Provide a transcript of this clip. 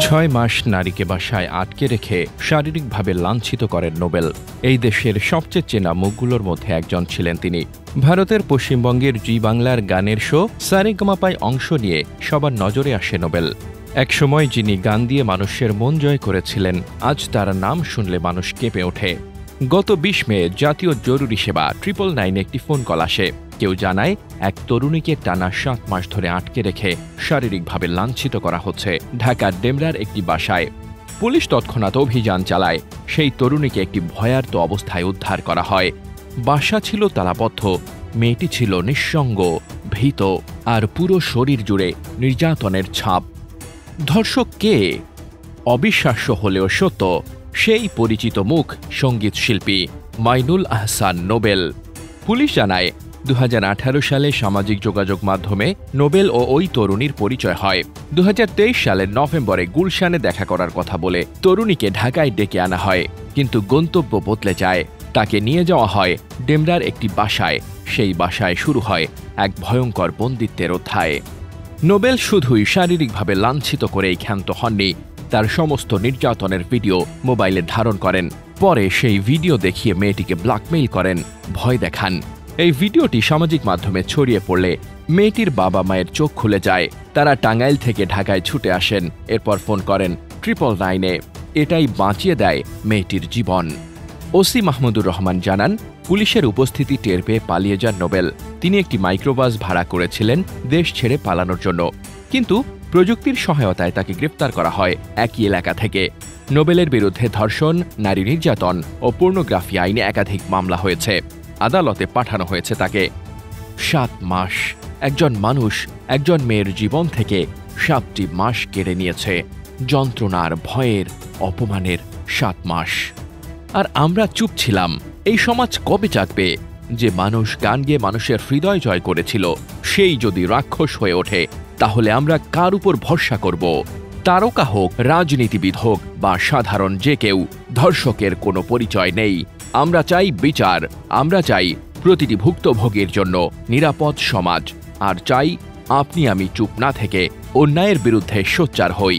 6 মাস নারীকে বাসায় আটকে রেখে শারীরিকভাবে লাঞ্ছিত করেন নোবেল। এই দেশের সবচেয়ে চেনা মুখগুলোর মধ্যে একজন ছিলেন তিনি। ভারতের পশ্চিমবঙ্গের জি বাংলার গানের শো সারেগামাপায় অংশ নিয়ে সবার নজরে আসে নোবেল। একসময় যিনি গান দিয়ে মানুষের মন জয় করেছিলেন, আজ তার নাম শুনলে মানুষ কেঁপে ওঠে। গত 20 মে জাতীয় জরুরি সেবা 999 একটি ফোন কল আসে। কেউ জানায় এক তরুণীকে টানা 7 মাস ধরে আটকে রেখে শারীরিকভাবে লাঞ্ছিত করা হচ্ছে ঢাকার ডেমরার একটি বাসায়। পুলিশ তৎক্ষণাৎ অভিযান চালায়। সেই তরুণীকে একটি ভয়ার্ত অবস্থায় উদ্ধার করা হয়। বাসা ছিল তালাবদ্ধ, মেয়েটি ছিল নিঃসঙ্গ, ভীত, আর পুরো শরীর জুড়ে নির্যাতনের ছাপ। ধর্ষক কে? অবিশ্বাস্য হলেও সত্য, সেই পরিচিত মুখ সঙ্গীত শিল্পী মাইনুল আহসান নোবেল। পুলিশ জানায় 2018 সালে সামাজিক যোগাযোগ মাধ্যমে নোবেল ও ওই তরুণীর পরিচয় হয়। 2023 সালের নভেম্বরে গুলশানে দেখা করার কথা বলে তরুণীকে ঢাকায় ডেকে আনা হয়, কিন্তু গন্তব্য বদলে যায়। তাকে নিয়ে যাওয়া হয় ডেমরার একটি বাসায়। সেই বাসায় শুরু হয় এক ভয়ঙ্কর বন্দিত্বের অধ্যায়। নোবেল শুধুই শারীরিকভাবে লাঞ্ছিত করেই ক্ষান্ত হননি, তার সমস্ত নির্যাতনের ভিডিও মোবাইলে ধারণ করেন। পরে সেই ভিডিও দেখিয়ে মেয়েটিকে ব্ল্যাকমেইল করেন, ভয় দেখান। এই ভিডিওটি সামাজিক মাধ্যমে ছড়িয়ে পড়লে মেয়েটির বাবা মায়ের চোখ খুলে যায়। তারা টাঙ্গাইল থেকে ঢাকায় ছুটে আসেন, এরপর ফোন করেন 999-এ। এটাই বাঁচিয়ে দেয় মেয়েটির জীবন। ওসি মাহমুদুর রহমান জানান, পুলিশের উপস্থিতি টের পেয়ে পালিয়ে যান নোবেল। তিনি একটি মাইক্রোবাস ভাড়া করেছিলেন দেশ ছেড়ে পালানোর জন্য, কিন্তু প্রযুক্তির সহায়তায় তাকে গ্রেফতার করা হয় একই এলাকা থেকে। নোবেলের বিরুদ্ধে ধর্ষণ, নারী নির্যাতন ও পর্নোগ্রাফি আইনে একাধিক মামলা হয়েছে। আদালতে পাঠানো হয়েছে তাকে। 7 মাস একজন মানুষ, একজন মেয়ের জীবন থেকে 7টি মাস কেড়ে নিয়েছে। যন্ত্রণার, ভয়ের, অপমানের 7 মাস। আর আমরা চুপ ছিলাম। এই সমাজ কবে জাগবে? যে মানুষ গান গেয়ে মানুষের হৃদয় জয় করেছিল, সেই যদি রাক্ষস হয়ে ওঠে, তাহলে আমরা কার উপর ভরসা করব? তারকা হোক, রাজনীতিবিদ হোক বা সাধারণ যে কেউ, ধর্ষকের কোনো পরিচয় নেই। আমরা চাই বিচার, আমরা চাই প্রতিটি ভুক্তভোগীর জন্য নিরাপদ সমাজ, আর চাই আপনি আমি চুপ না থেকে অন্যায়ের বিরুদ্ধে সোচ্চার হই।